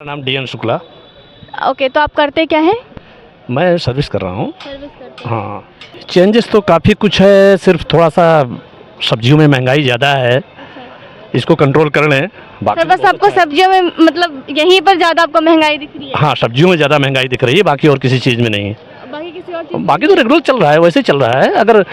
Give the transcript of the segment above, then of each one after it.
मेरा नाम DN Shukla. Okay, तो आप करते क्या हैं? मैं सर्विस कर रहा हूँ। सर्विस करते हैं। हाँ, चेंजेस तो काफ़ी कुछ है, सिर्फ थोड़ा सा सब्जियों में महंगाई ज़्यादा है, इसको कंट्रोल कर लें। बाकी सर बस बहुत आपको अच्छा है। सब्जियों में मतलब यहीं पर ज़्यादा आपको महंगाई दिख रही है? हाँ, सब्जियों में ज़्यादा महंगाई दिख रही है, बाकी और किसी चीज़ में नहीं। बाकी किसी और चीज़ बाकी तो रेगुलर चल रहा है, वैसे ही चल रहा है। अगर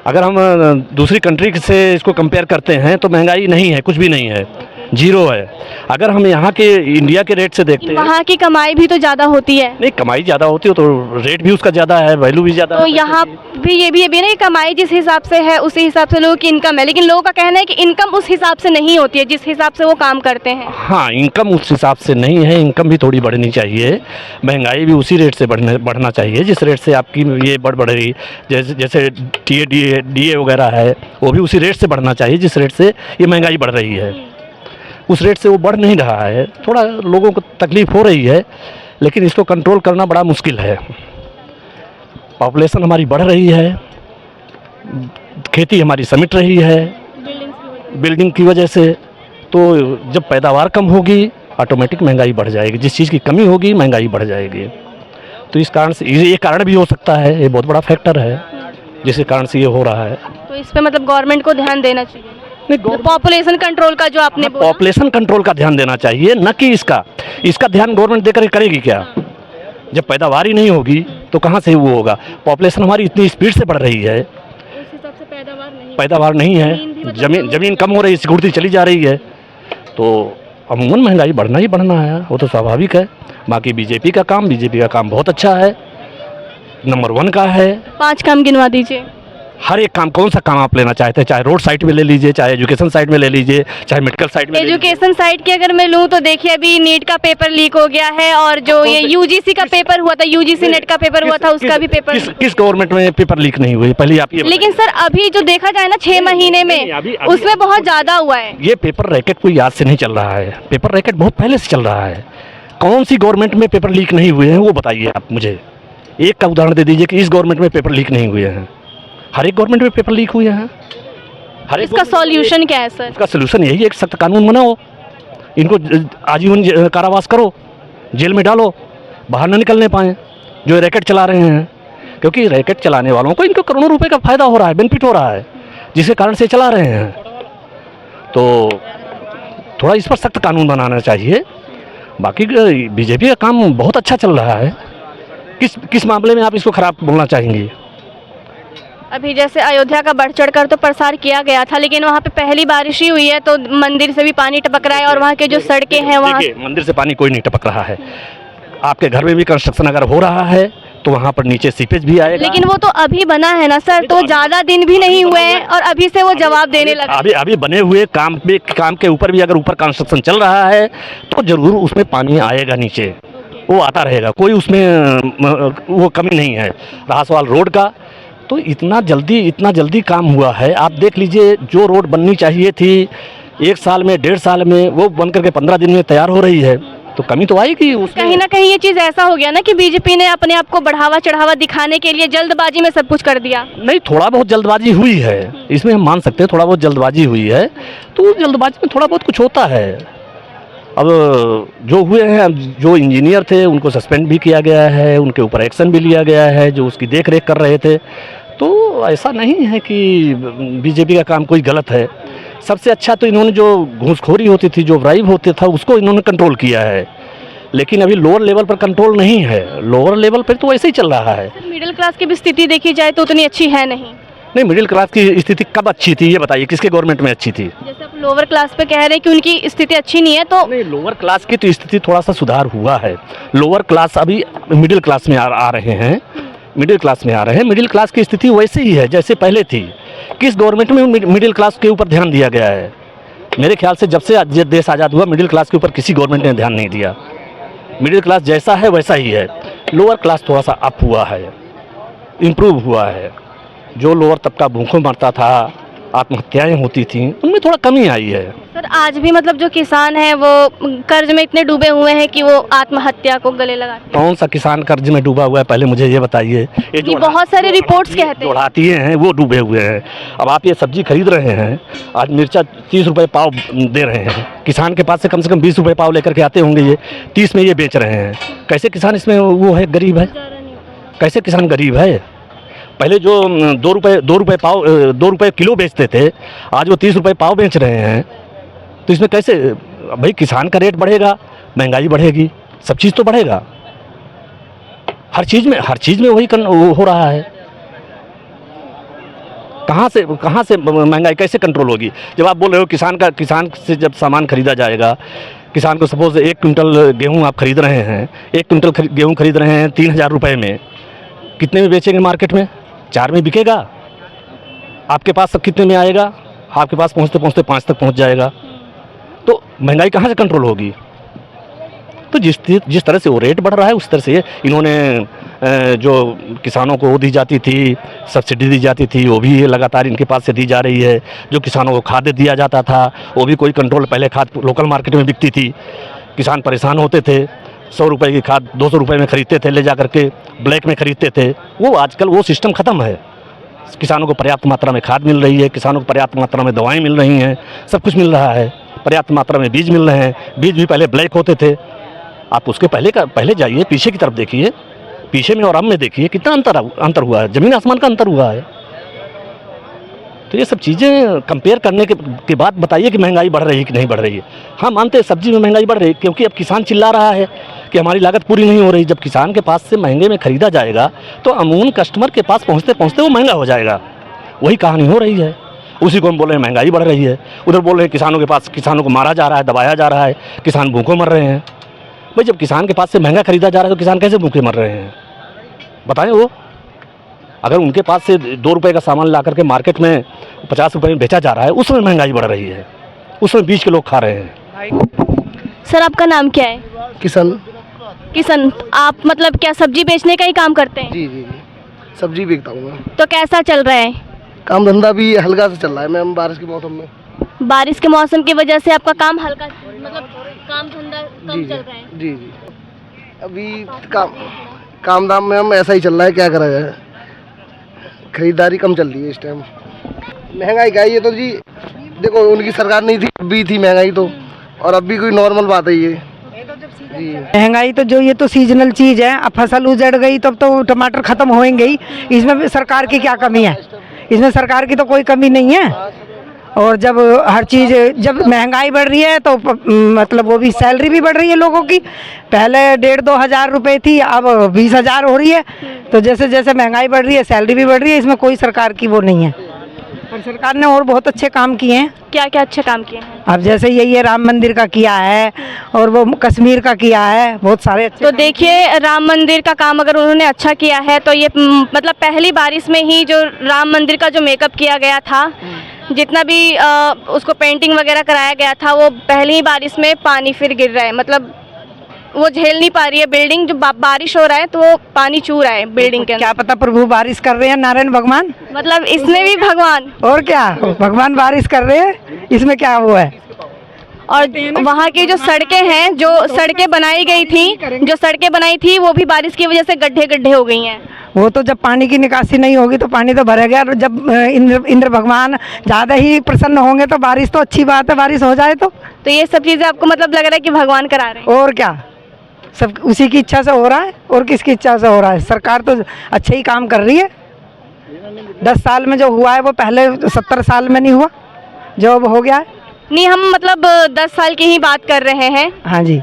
अगर हम दूसरी कंट्री से इसको कंपेयर करते हैं तो महंगाई नहीं है, कुछ भी नहीं है, जीरो है। अगर हम यहाँ के इंडिया के रेट से देखते हैं, वहाँ की कमाई भी तो ज़्यादा होती है, नहीं कमाई ज़्यादा होती है तो रेट भी उसका ज़्यादा है, वैल्यू भी ज़्यादा तो है। यहाँ भी ये भी ना कि कमाई जिस हिसाब से है उसी हिसाब से लोगों की इनकम है, लेकिन लोगों का कहना है कि इनकम उस हिसाब से नहीं होती है जिस हिसाब से वो काम करते हैं। हाँ, इनकम उस हिसाब से नहीं है, इनकम भी थोड़ी बढ़नी चाहिए, महंगाई भी उसी रेट से बढ़ना चाहिए जिस रेट से आपकी ये बढ़ रही। जैसे DA वगैरह है, वो भी उसी रेट से बढ़ना चाहिए जिस रेट से ये महंगाई बढ़ रही है। उस रेट से वो बढ़ नहीं रहा है, थोड़ा लोगों को तकलीफ़ हो रही है, लेकिन इसको कंट्रोल करना बड़ा मुश्किल है। पॉपुलेशन हमारी बढ़ रही है, खेती हमारी समिट रही है बिल्डिंग की वजह से, तो जब पैदावार कम होगी ऑटोमेटिक महंगाई बढ़ जाएगी, जिस चीज़ की कमी होगी महंगाई बढ़ जाएगी। तो इस कारण से ये कारण भी हो सकता है, ये बहुत बड़ा फैक्टर है जिसके कारण से ये हो रहा है। तो इस पे मतलब गवर्नमेंट को ध्यान देना चाहिए, पॉपुलेशन कंट्रोल का जो आपने बोला। पॉपुलेशन कंट्रोल का ध्यान देना चाहिए, न कि इसका ध्यान गवर्नमेंट देकर करेगी क्या? जब पैदावार ही नहीं होगी तो कहाँ से वो होगा? पॉपुलेशन हमारी इतनी स्पीड से बढ़ रही है, उस हिसाब से पैदावार नहीं है, जमीन कम हो रही है, सिकुड़ती चली जा रही है, तो अमूमन महंगाई बढ़ना ही बढ़ना है, वो तो स्वाभाविक है। बाकी बीजेपी का काम बहुत अच्छा है, नंबर 1 का है। 5 काम गिनवा दीजिए। हर एक काम, कौन सा काम आप लेना चाहते हैं, चाहे रोड साइड में ले लीजिए, चाहे एजुकेशन साइड में ले लीजिए, चाहे मेडिकल साइड में। एजुकेशन साइड की अगर मैं लूँ तो देखिए अभी नीट का पेपर लीक हो गया है, और जो ये UGC का पेपर हुआ था, UGC नेट का पेपर हुआ था, उसका भी पेपर किस गवर्नमेंट में पेपर लीक नहीं हुए? पहले आप ये लेकिन सर अभी जो देखा जाए ना 6 महीने में उसमें बहुत ज़्यादा हुआ है। ये पेपर रैकेट कोई याद से नहीं चल रहा है, पेपर रैकेट बहुत पहले से चल रहा है। कौन सी गवर्नमेंट में पेपर लीक नहीं हुए हैं वो बताइए आप मुझे, एक का उदाहरण दे दीजिए कि इस गवर्नमेंट में पेपर लीक नहीं हुए हैं। हर एक गवर्नमेंट में पेपर लीक हुए हैं। हर एक इसका सॉल्यूशन क्या है सर? इसका सलूशन यही है, एक सख्त कानून बनाओ, इनको आजीवन कारावास करो, जेल में डालो, बाहर न निकलने पाएँ जो रैकेट चला रहे हैं, क्योंकि रैकेट चलाने वालों को इनको करोड़ों रुपए का फ़ायदा हो रहा है, बेनिफिट हो रहा है, जिसके कारण से चला रहे हैं। तो थोड़ा इस पर सख्त कानून बनाना चाहिए। बाकी बीजेपी का काम बहुत अच्छा चल रहा है। किस मामले में आप इसको खराब बोलना चाहेंगी? अभी जैसे अयोध्या का बढ़ चढ़ कर तो प्रसार किया गया था, लेकिन वहाँ पे पहली बारिश ही हुई है तो मंदिर से भी पानी टपक रहा है, और वहाँ के जो सड़कें हैं वहाँ मंदिर से पानी कोई नहीं टपक रहा है। आपके घर में भी कंस्ट्रक्शन अगर हो रहा है तो वहाँ पर नीचे सीपेज भी आएगा। लेकिन वो तो अभी बना है ना सर, तो ज़्यादा दिन भी नहीं हुए हैं और अभी से वो जवाब देने लगा। अभी बने हुए काम के ऊपर भी अगर ऊपर कंस्ट्रक्शन चल रहा है तो जरूर उसमें पानी आएगा, नीचे वो आता रहेगा, कोई उसमें वो कमी नहीं है। रहा सवाल रोड का, तो इतना जल्दी काम हुआ है। आप देख लीजिए, जो रोड बननी चाहिए थी 1 साल में, 1.5 साल में, वो बन करके 15 दिन में तैयार हो रही है, तो कमी तो आएगी उसमें। कहीं ना कहीं ये चीज़ ऐसा हो गया ना कि बीजेपी ने अपने आप को बढ़ावा चढ़ावा दिखाने के लिए जल्दबाजी में सब कुछ कर दिया। नहीं, थोड़ा बहुत जल्दबाजी हुई है, इसमें हम मान सकते हैं, थोड़ा बहुत जल्दबाजी हुई है, तो जल्दबाजी में थोड़ा बहुत कुछ होता है। अब जो हुए हैं, जो इंजीनियर थे उनको सस्पेंड भी किया गया है, उनके ऊपर एक्शन भी लिया गया है जो उसकी देख रेख कर रहे थे। तो ऐसा नहीं है कि बीजेपी का काम कोई गलत है। सबसे अच्छा तो इन्होंने जो घूसखोरी होती थी, जो ब्राइब होते था, उसको इन्होंने कंट्रोल किया है, लेकिन अभी लोअर लेवल पर कंट्रोल नहीं है। लोअर लेवल पर तो ऐसे ही चल रहा है। मिडिल क्लास की भी स्थिति देखी जाए तो उतनी अच्छी है नहीं। मिडिल क्लास की स्थिति कब अच्छी थी ये बताइए, किसके गवर्नमेंट में अच्छी थी? जैसे आप लोअर क्लास पे कह रहे हैं कि उनकी स्थिति अच्छी नहीं है, तो नहीं, लोअर क्लास की तो स्थिति थोड़ा सा सुधार हुआ है। लोअर क्लास अभी मिडिल क्लास में आ रहे हैं, मिडिल क्लास में आ रहे हैं। मिडिल क्लास की स्थिति वैसे ही है जैसे पहले थी। किस गवर्नमेंट में मिडिल क्लास के ऊपर ध्यान दिया गया है? मेरे ख्याल से जब से देश आज़ाद हुआ, मिडिल क्लास के ऊपर किसी गवर्नमेंट ने ध्यान नहीं दिया। मिडिल क्लास जैसा है वैसा ही है। लोअर क्लास थोड़ा सा अप हुआ है, इम्प्रूव हुआ है। जो लोअर तबका भूखों मरता था, आत्महत्याएं होती थी, उनमें थोड़ा कमी आई है। सर आज भी मतलब जो किसान हैं वो कर्ज में इतने डूबे हुए हैं कि वो आत्महत्या को गले लगाते हैं। कौन सा किसान कर्ज में डूबा हुआ है, पहले मुझे ये बताइए। ये नहीं, बहुत सारे रिपोर्ट्स कहते हैं। जोड़ाती हैं वो डूबे हुए हैं। अब आप ये सब्जी खरीद रहे हैं, आज मिर्चा 30 रुपये पाव दे रहे हैं, किसान के पास से कम 20 रुपये पाव लेकर के आते होंगे, ये 30 में ये बेच रहे हैं। कैसे किसान इसमें वो है, गरीब है? कैसे किसान गरीब है? पहले जो 2 रुपये किलो बेचते थे, आज वो 30 रुपये पाव बेच रहे हैं। तो इसमें कैसे भाई किसान का रेट बढ़ेगा, महंगाई बढ़ेगी, सब चीज़ तो बढ़ेगा। हर चीज़ में वही वो हो रहा है। कहाँ से महंगाई कैसे कंट्रोल होगी? जब आप बोल रहे हो किसान से जब सामान खरीदा जाएगा, किसान को सपोज 1 क्विंटल गेहूँ आप खरीद रहे हैं, 1 क्विंटल गेहूँ खरीद रहे हैं 3000 रुपये में, कितने में बेचेंगे मार्केट में? 4 में बिकेगा। आपके पास सब कितने में आएगा? आपके पास पहुँचते पहुँचते 5 तक पहुँच जाएगा। तो महंगाई कहाँ से कंट्रोल होगी? तो जिस तरह से वो रेट बढ़ रहा है, उस तरह से इन्होंने जो किसानों को वो दी जाती थी, सब्सिडी दी जाती थी, वो भी लगातार इनके पास से दी जा रही है। जो किसानों को खाद दिया जाता था, वो भी कोई कंट्रोल, पहले खाद लोकल मार्केट में बिकती थी, किसान परेशान होते थे, 100 रुपये की खाद 200 रुपये में खरीदते थे, ले जा करके ब्लैक में खरीदते थे। वो आजकल वो सिस्टम ख़त्म है। किसानों को पर्याप्त मात्रा में खाद मिल रही है, किसानों को पर्याप्त मात्रा में दवाएं मिल रही हैं, सब कुछ मिल रहा है, पर्याप्त मात्रा में बीज मिल रहे हैं। बीज भी पहले ब्लैक होते थे, आप उसके पहले जाइए, पीछे की तरफ देखिए, पीछे में और अब में देखिए कितना अंतर हुआ है, ज़मीन आसमान का अंतर हुआ है। तो ये सब चीज़ें कंपेयर करने के बाद बताइए कि महंगाई बढ़ रही है कि नहीं बढ़ रही है। हाँ, मानते हैं सब्जी में महंगाई बढ़ रही है, क्योंकि अब किसान चिल्ला रहा है कि हमारी लागत पूरी नहीं हो रही। जब किसान के पास से महंगे में ख़रीदा जाएगा तो अमूमन कस्टमर के पास पहुँचते पहुँचते वो महंगा हो जाएगा। वही कहानी हो रही है। उसी को हम बोल रहे हैं महंगाई बढ़ रही है, उधर बोल रहे हैं किसानों के पास, किसानों को मारा जा रहा है, दबाया जा रहा है, किसान भूखों मर रहे हैं। भाई जब किसान के पास से महंगा खरीदा जा रहा है तो किसान कैसे भूखे मर रहे हैं बताएं? वो अगर उनके पास से 2 रुपये का सामान ला करके मार्केट में 50 रुपये में बेचा जा रहा है, उसमें महंगाई बढ़ रही है, उसमें बीच के लोग खा रहे हैं। सर आपका नाम क्या है? किशन। आप मतलब क्या सब्जी बेचने का ही काम करते हैं? जी, सब्जी बेचता हूँ मैं। तो कैसा चल रहा है काम धंधा? भी हल्का से चल रहा है मैम, बारिश के मौसम में। बारिश के मौसम की वजह से आपका काम हल्का, मतलब काम धंधा कम चल रहा है? जी। अभी काम दाम में हम ऐसा ही चल रहा है, क्या करा जाए, खरीदारी कम चल रही है इस टाइम। महंगाई का ये तो जी देखो, उनकी सरकार नहीं थी, अभी थी महंगाई तो, और अब भी कोई नॉर्मल बात है ये जी। महंगाई तो जो ये तो सीजनल चीज़ है। अब फसल उजड़ गई तब तो टमाटर ख़त्म होंगे ही। इसमें सरकार की क्या कमी है? इसमें सरकार की तो कोई कमी नहीं है। और जब हर चीज़, जब महंगाई बढ़ रही है तो मतलब वो भी सैलरी भी बढ़ रही है लोगों की। पहले 1,500-2 हज़ार रुपये थी, अब 20,000 हो रही है। तो जैसे जैसे महंगाई बढ़ रही है, सैलरी भी बढ़ रही है। इसमें कोई सरकार की वो नहीं है। और सरकार ने और बहुत अच्छे काम किए हैं। क्या क्या अच्छे काम किए हैं? अब जैसे ये राम मंदिर का किया है, और वो कश्मीर का किया है, बहुत सारे अच्छे। तो देखिए, राम मंदिर का काम अगर उन्होंने अच्छा किया है तो ये मतलब पहली बारिश में ही जो राम मंदिर का जो मेकअप किया गया था, जितना भी उसको पेंटिंग वगैरह कराया गया था, वो पहली ही बारिश में पानी फिर गिर रहा है। मतलब वो झेल नहीं पा रही है बिल्डिंग, जो बारिश हो रहा है तो वो पानी चू रहा है बिल्डिंग के अंदर। क्या पता प्रभु बारिश कर रहे हैं, नारायण भगवान, मतलब इसमें भी भगवान, और क्या भगवान बारिश कर रहे हैं, इसमें क्या हुआ है। और वहाँ की जो सड़कें हैं, जो सड़कें बनाई गई थी, वो भी बारिश की वजह से गड्ढे हो गई हैं। वो तो जब पानी की निकासी नहीं होगी तो पानी तो भरेगा। और जब इंद्र भगवान ज़्यादा ही प्रसन्न होंगे तो बारिश तो अच्छी बात है, बारिश हो जाए तो ये सब चीज़ें आपको मतलब लग रहा है कि भगवान करा रहे हैं? और क्या, सब उसी की इच्छा से हो रहा है, और किसकी इच्छा से हो रहा है। सरकार तो अच्छे ही काम कर रही है। 10 साल में जो हुआ है वो पहले 70 साल में नहीं हुआ, जो अब हो गया है। नहीं, हम मतलब 10 साल की ही बात कर रहे हैं। हाँ जी।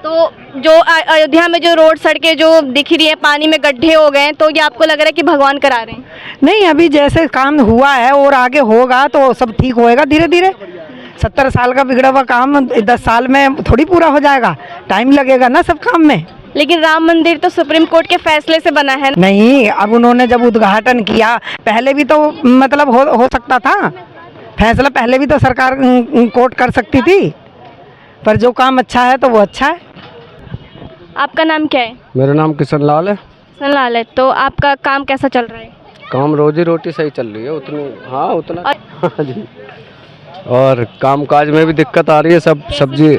तो जो अयोध्या में जो रोड सड़कें जो दिख रही है, पानी में गड्ढे हो गए, तो ये आपको लग रहा है कि भगवान करा रहे हैं? नहीं, अभी जैसे काम हुआ है और आगे होगा तो सब ठीक होएगा धीरे धीरे। 70 साल का बिगड़ा हुआ काम 10 साल में थोड़ी पूरा हो जाएगा, टाइम लगेगा ना सब काम में। लेकिन राम मंदिर तो सुप्रीम कोर्ट के फैसले से बना है। नहीं, अब उन्होंने जब उद्घाटन किया, पहले भी तो मतलब हो सकता था, फैसला पहले भी तो सरकार कोर्ट कर सकती थी, पर जो काम अच्छा है तो वो अच्छा है। आपका नाम क्या है? मेरा नाम किशन लाल है। किशन लाल है। तो आपका काम कैसा चल रहा है? काम रोजी रोटी सही चल रही है, उतनी, हाँ उतना। हाँ जी। और कामकाज में भी दिक्कत आ रही है। सब सब्जी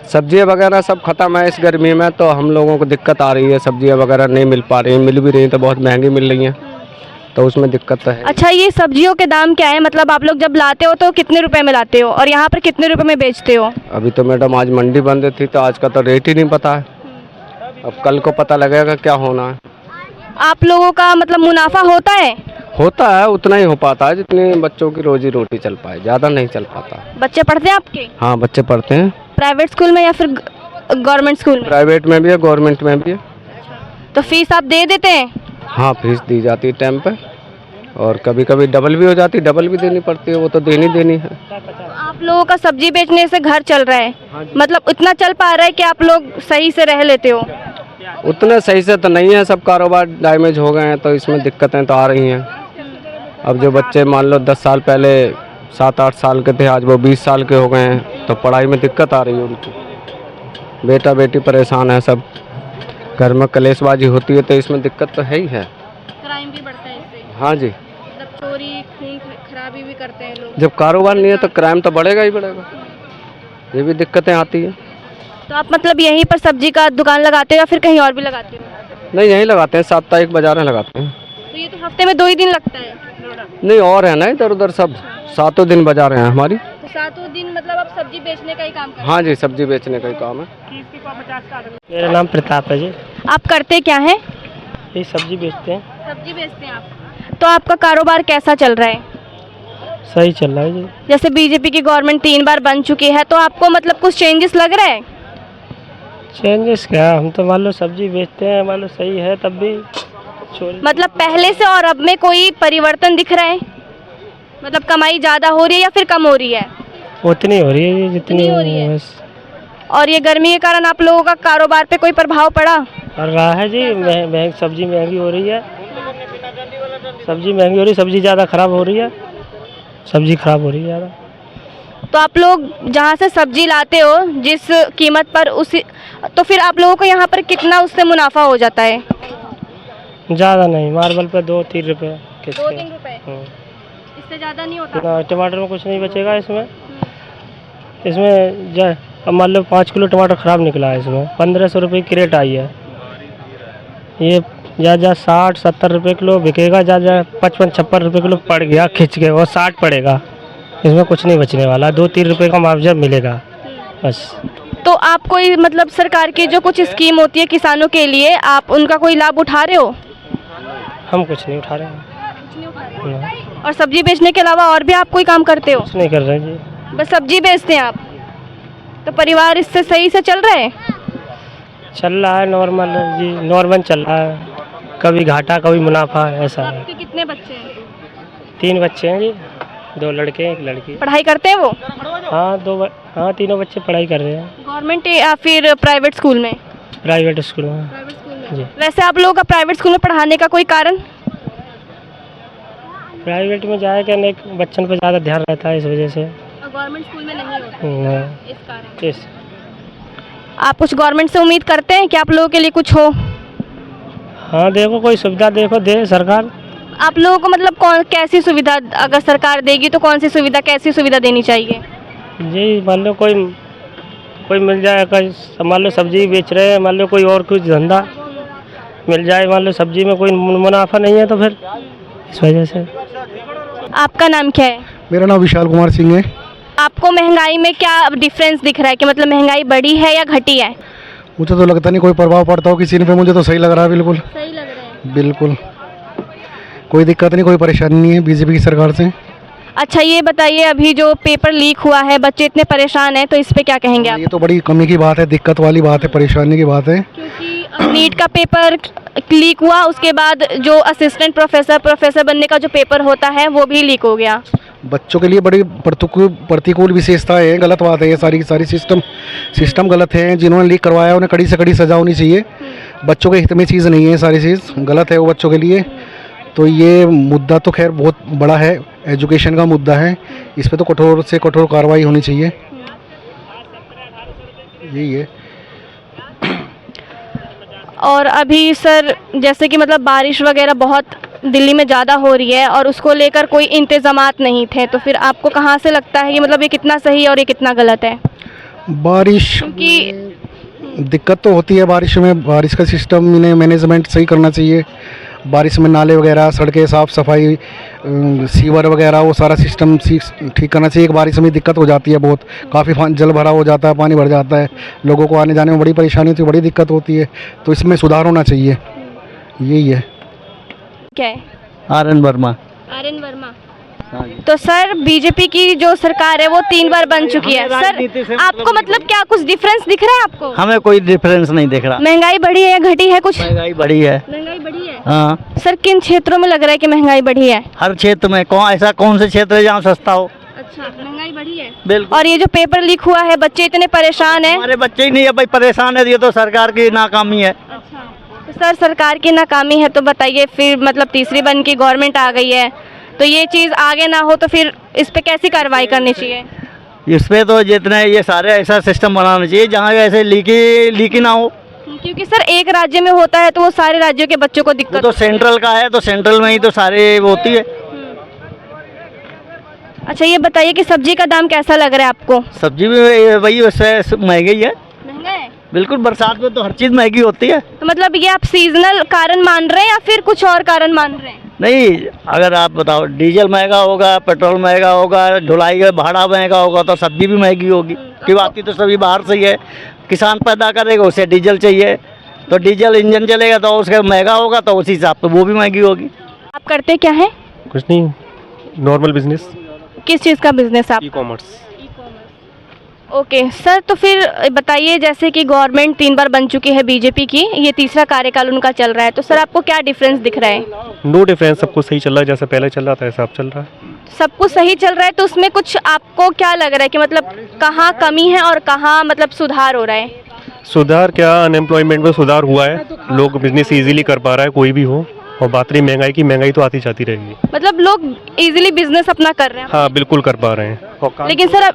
सब्जियाँ वगैरह सब ख़त्म है इस गर्मी में, तो हम लोगों को दिक्कत आ रही है। सब्जियाँ वगैरह नहीं मिल पा रही हैं, मिल भी रही हैं तो बहुत महंगी मिल रही हैं, तो उसमें दिक्कत तो है। अच्छा, ये सब्जियों के दाम क्या है? मतलब आप लोग जब लाते हो तो कितने रुपए में लाते हो और यहाँ पर कितने रुपए में बेचते हो? अभी तो मैडम आज मंडी बंद थी, तो आज का तो रेट ही नहीं पता है। अब कल को पता लगेगा क्या होना है। आप लोगों का मतलब मुनाफा होता है? होता है, उतना ही हो पाता है जितने बच्चों की रोजी रोटी चल पाए, ज़्यादा नहीं चल पाता। बच्चे पढ़ते हैं आपके? हाँ, बच्चे पढ़ते हैं। प्राइवेट स्कूल में या फिर गवर्नमेंट स्कूल में? प्राइवेट में भी है, गवर्नमेंट में भी है। तो फीस आप दे देते हैं? हाँ, फीस दी जाती है टाइम पे, और कभी कभी डबल भी हो जाती है, डबल भी देनी पड़ती है, वो तो देनी है। आप लोगों का सब्जी बेचने से घर चल रहा है? मतलब इतना चल पा रहा है कि आप लोग सही से रह लेते हो? उतना सही से तो नहीं है, सब कारोबार डैमेज हो गए हैं, तो इसमें दिक्कतें तो आ रही हैं। अब जो बच्चे मान लो 10 साल पहले 7-8 साल के थे, आज वो 20 साल के हो गए हैं, तो पढ़ाई में दिक्कत आ रही है उनकी। बेटा बेटी परेशान है, सब घर में कलेशबाजी होती है, तो इसमें दिक्कत तो है ही है। क्राइम भी बढ़ता है इससे? हाँ जी, मतलब चोरी खून खराबी भी करते हैं लोग। जब कारोबार नहीं है तो क्राइम तो बढ़ेगा ही बढ़ेगा, ये भी दिक्कतें आती है। तो आप मतलब यहीं पर सब्जी का दुकान लगाते हो या फिर कहीं और भी लगाते हो? नहीं, यहीं लगाते हैं, साप्ताहिक बाजार में लगाते हैं। तो ये तो हफ्ते में 2 ही दिन लगता है? नहीं, और है ना इधर उधर सब, 7 दिन बाजार हैं हमारी। तो 7 दिन मतलब आप सब्जी बेचने का ही काम करते हाँ जी, सब्जी बेचने का ही काम है। मेरा नाम प्रताप है जी। हैं? आप करते क्या हैं? ये सब्जी बेचते हैं। सब्जी बेचते हैं आप? तो आपका कारोबार कैसा चल रहा है? सही चल रहा है जी। जैसे बीजेपी की गवर्नमेंट 3 बार बन चुकी है, तो आपको मतलब कुछ चेंजेस लग रहा है? चेंजेस क्या, हम तो मान लो सब्जी बेचते हैं, मान लो सही है, तब भी चोरी। मतलब पहले से और अब में कोई परिवर्तन दिख रहा है? मतलब कमाई ज़्यादा हो रही है या फिर कम हो रही है? उतनी हो रही है जी जितनी हो रही है। बस। और ये गर्मी के कारण आप लोगों का कारोबार पे कोई प्रभाव पड़ा? पड़ रहा है जी, सब्जी महंगी हो रही है, सब्जी महंगी हो रही है, सब्जी ज़्यादा ख़राब हो रही है, सब्जी ख़राब हो रही है ज़्यादा। तो आप लोग जहाँ से सब्जी लाते हो जिस कीमत पर, उसी तो फिर आप लोगों को यहाँ पर कितना उससे मुनाफा हो जाता है? ज़्यादा नहीं, मार्बल पे 2-3 रुपये। 2-3 रुपए? इससे ज़्यादा नहीं होता? ना, टमाटर में कुछ नहीं बचेगा इसमें। इसमें अब मान लो 5 किलो टमाटर ख़राब निकला है, इसमें 1500 रुपये की क्रेट आई है। ये ज़्यादा 60-70 रुपये किलो बिकेगा, ज़्यादा 55-56 रुपये किलो पड़ गया खिंच के, और 60 पड़ेगा। इसमें कुछ नहीं बचने वाला, 2-3 रुपये का मुआवजा मिलेगा बस। तो आप कोई मतलब सरकार की जो कुछ स्कीम होती है किसानों के लिए, आप उनका कोई लाभ उठा रहे हो? हम कुछ नहीं उठा रहे हैं। ना। और सब्जी बेचने के अलावा और भी आप कोई काम करते हो? कुछ नहीं कर रहे हैं जी, बस सब्जी बेचते हैं आप? तो परिवार इससे सही से चल रहा है? चल रहा है नॉर्मल जी, नॉर्मल चल रहा है, कभी घाटा कभी मुनाफा, ऐसा है। आपके कितने बच्चे हैं? 3 बच्चे हैं जी, 2 लड़के 1 लड़की। पढ़ाई करते हैं वो? हाँ, तीनों बच्चे पढ़ाई कर रहे हैं। गवर्नमेंट या फिर प्राइवेट स्कूल में? प्राइवेट स्कूल में। जी। वैसे आप लोगों का प्राइवेट स्कूल में पढ़ाने का कोई कारण? प्राइवेट में जाए क्या, नहीं बच्चों पर ज़्यादा ध्यान रहता है, इस वजह से। गवर्नमेंट स्कूल में नहीं होता इस कारण? इस आप कुछ गवर्नमेंट से उम्मीद करते हैं कि आप लोगों के लिए कुछ हो? हाँ, देखो कोई सुविधा देखो दे सरकार। आप लोगों को मतलब कैसी सुविधा अगर सरकार देगी तो कौन सी सुविधा, कैसी सुविधा देनी चाहिए? जी, मान लो कोई मिल जाए, मान लो सब्जी बेच रहे हैं, मान लो कोई और कुछ धंधा मिल जाए, मान लो सब्जी में कोई मुनाफा नहीं है तो फिर इस वजह से। आपका नाम क्या है? मेरा नाम विशाल कुमार सिंह है। आपको महंगाई में क्या डिफरेंस दिख रहा है कि मतलब महंगाई बढ़ी है या घटी है? मुझे तो लगता नहीं कोई प्रभाव पड़ता हो किसी ने पे, मुझे तो सही लग रहा है, बिल्कुल सही लग रहा है। बिल्कुल कोई दिक्कत नहीं, कोई परेशानी नहीं है बीजेपी की सरकार से। अच्छा, ये बताइए, अभी जो पेपर लीक हुआ है, बच्चे इतने परेशान हैं, तो इस पे क्या कहेंगे आप? ये तो बड़ी कमी की बात है, दिक्कत वाली बात है, परेशानी की बात है। क्योंकि नीट का पेपर लीक हुआ, उसके बाद जो असिस्टेंट प्रोफेसर बनने का जो पेपर होता है वो भी लीक हो गया। बच्चों के लिए बड़ी प्रतिकूल विशेषताएं हैं, गलत बात है ये सारी की सारी। सिस्टम गलत है, जिन्होंने लीक करवाया उन्हें कड़ी से कड़ी सजा होनी चाहिए। बच्चों के हित में चीज़ नहीं है, सारी चीज़ गलत है वो बच्चों के लिए। तो ये मुद्दा तो खैर बहुत बड़ा है, एजुकेशन का मुद्दा है, इस पे तो कठोर से कठोर कार्रवाई होनी चाहिए, यही है। और अभी सर जैसे कि मतलब बारिश वगैरह बहुत दिल्ली में ज़्यादा हो रही है और उसको लेकर कोई इंतज़ामात नहीं थे, तो फिर आपको कहाँ से लगता है कि मतलब ये कितना सही है और ये कितना गलत है? बारिश क्योंकि दिक्कत तो होती है बारिश में, बारिश का सिस्टम इन्हें मैनेजमेंट सही करना चाहिए। बारिश में नाले वगैरह, सड़कें साफ़ सफाई, सीवर वगैरह वो सारा सिस्टम ठीक करना चाहिए। एक बारिश में दिक्कत हो जाती है बहुत, काफ़ी जल भरा हो जाता है, पानी भर जाता है, लोगों को आने जाने में बड़ी परेशानी होती है, बड़ी दिक्कत होती है, तो इसमें सुधार होना चाहिए, यही है। क्या है? आर.एन. वर्मा। आर.एन. वर्मा। तो सर बीजेपी की जो सरकार है वो 3 बार बन चुकी है सर, आपको मतलब क्या कुछ डिफरेंस दिख रहा है आपको? हमें कोई डिफरेंस नहीं दिख रहा। महंगाई बढ़ी है या घटी है कुछ? महंगाई बढ़ी है। महंगाई बढ़ी है। हाँ, सर किन क्षेत्रों में लग रहा है कि महंगाई बढ़ी है? हर क्षेत्र में। कौन से क्षेत्र है जहाँ सस्ता हो? अच्छा, महंगाई बढ़ी है। बिल्कुल। और ये जो पेपर लीक हुआ है, बच्चे इतने परेशान हैं। हमारे बच्चे ही नहीं है भाई, परेशान है, ये तो सरकार की नाकामी है। अच्छा, तो सर सरकार की नाकामी है तो बताइए फिर, मतलब तीसरी बन की गवर्नमेंट आ गई है, तो ये चीज़ आगे ना हो तो फिर इस पे कैसी कार्रवाई करनी चाहिए? इस पे तो जितने ये सारे ऐसा सिस्टम बनाना चाहिए जहाँ ऐसे लीकी ना हो। क्योंकि सर एक राज्य में होता है तो वो सारे राज्यों के बच्चों को वो दिक्कत तो सेंट्रल का है, तो सेंट्रल में ही तो सारे वो होती है। अच्छा ये बताइए कि सब्जी का दाम कैसा लग रहा है आपको? सब्जी भी वही वैसे महंगी है। महंगा है। बिल्कुल, बरसात में तो हर चीज़ महंगी होती है। तो मतलब ये आप सीजनल कारण मान रहे हैं या फिर कुछ और कारण मान रहे हैं? नहीं, अगर आप बताओ डीजल महंगा होगा, पेट्रोल महंगा होगा, ढुलाई का भाड़ा महंगा होगा, तो सब्जी भी महंगी होगी। की बात की तो सभी बाहर से ही है, किसान पैदा करेगा उसे डीजल चाहिए, तो डीजल इंजन चलेगा तो उसका महंगा होगा, तो उसी हिसाब से वो भी महंगी होगी। आप करते क्या हैं? कुछ नहीं, नॉर्मल बिजनेस। किस चीज़ का बिजनेस आप? E commerce. ओके सर, तो फिर बताइए जैसे कि गवर्नमेंट 3 बार बन चुकी है बीजेपी की, ये तीसरा कार्यकाल उनका चल रहा है, तो सर आपको क्या डिफरेंस दिख रहा है? नो डिफरेंस, सब कुछ सही चल रहा है, जैसे पहले चल रहा था ऐसा अब चल रहा है। सब कुछ सही चल रहा है, तो उसमें कुछ आपको क्या लग रहा है कि मतलब कहाँ कमी है और कहाँ मतलब सुधार हो रहा है? सुधार क्या, अनएम्प्लॉयमेंट में सुधार हुआ है, लोग बिजनेस इजीली कर पा रहा है कोई भी हो, और बात रही महंगाई की, महंगाई तो आती जाती रहेगी। मतलब लोग इजीली बिजनेस अपना कर रहे हैं? हाँ बिल्कुल कर पा रहे हैं। और लेकिन सर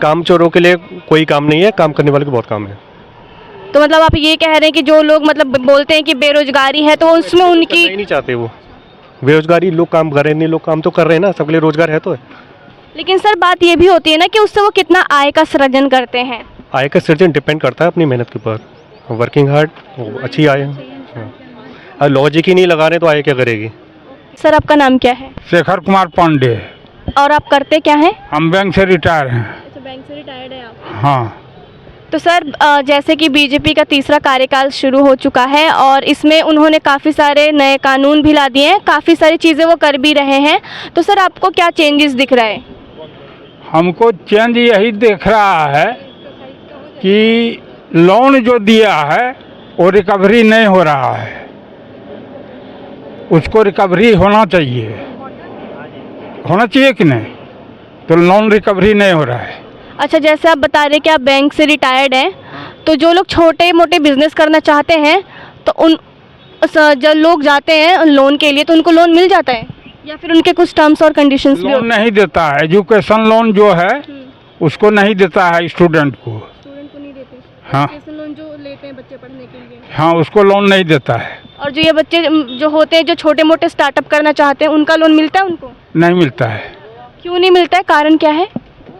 काम चोरों के लिए कोई काम नहीं है, काम करने वाले के बहुत काम है। तो मतलब आप ये कह रहे हैं कि जो लोग मतलब बोलते हैं कि बेरोजगारी है, तो उसमें उनकी नहीं चाहते वो बेरोजगारी, लोग काम कर रहे हैं, नहीं लोग काम तो कर रहे हैं ना, सबके लिए रोजगार है तो है। लेकिन सर बात ये भी होती है ना कि उससे वो कितना आय का सृजन करते हैं। आय का सृजन डिपेंड करता है अपनी मेहनत के ऊपर, वर्किंग हार्ड अच्छी आय है। और लॉजिक ही नहीं लगा रहे तो आय क्या करेगी। सर आपका नाम क्या है? शेखर कुमार पांडे। और आप करते क्या हैं? हम बैंक से रिटायर हैं। अच्छा, बैंक से रिटायर्ड है आप? हाँ। तो सर जैसे कि बीजेपी का तीसरा कार्यकाल शुरू हो चुका है और इसमें उन्होंने काफ़ी सारे नए कानून भी ला दिए हैं, काफ़ी सारी चीज़ें वो कर भी रहे हैं, तो सर आपको क्या चेंजेस दिख रहा है? हमको चेंज यही दिख रहा है कि लोन जो दिया है वो रिकवरी नहीं हो रहा है, उसको रिकवरी होना चाहिए कि नहीं, तो लोन रिकवरी नहीं हो रहा है। अच्छा, जैसे आप बता रहे कि आप बैंक से रिटायर्ड हैं, तो जो लोग छोटे मोटे बिजनेस करना चाहते हैं तो उन जब लोग जाते हैं लोन के लिए तो उनको लोन मिल जाता है या फिर उनके कुछ टर्म्स और कंडीशंस भी लोन नहीं देता है, एजुकेशन लोन जो है उसको नहीं देता है स्टूडेंट को। स्टूडेंट को नहीं देते? हाँ। एजुकेशन लोन जो लेते हैं बच्चे पढ़ने के लिए? हाँ, उसको लोन नहीं देता है। और जो ये बच्चे जो होते हैं जो छोटे मोटे स्टार्टअप करना चाहते हैं उनका लोन मिलता है उनको? नहीं मिलता है। क्यों नहीं मिलता है, कारण क्या है?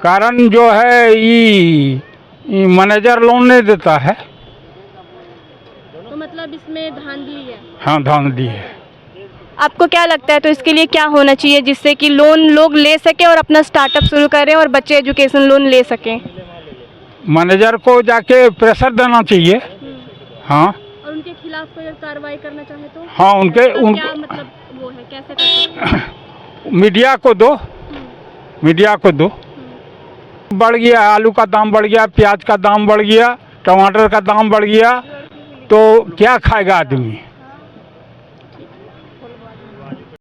कारण जो है ये मैनेजर लोन नहीं देता है। तो मतलब इसमें धांधली है? हाँ, धांधली है। आपको क्या लगता है तो इसके लिए क्या होना चाहिए जिससे कि लोन लोग ले सके और अपना स्टार्टअप शुरू करें और बच्चे एजुकेशन लोन ले सकें? मैनेजर को जाके प्रेशर देना चाहिए। हाँ। और उनके खिलाफ कोई कार्रवाई करना चाहे तो? हाँ, उनके क्या मतलब वो है, कैसे कर सकते हैं? मीडिया को दो, मीडिया को दो। बढ़ गया, आलू का दाम बढ़ गया, प्याज का दाम बढ़ गया, टमाटर का दाम बढ़ गया, तो क्या खाएगा आदमी?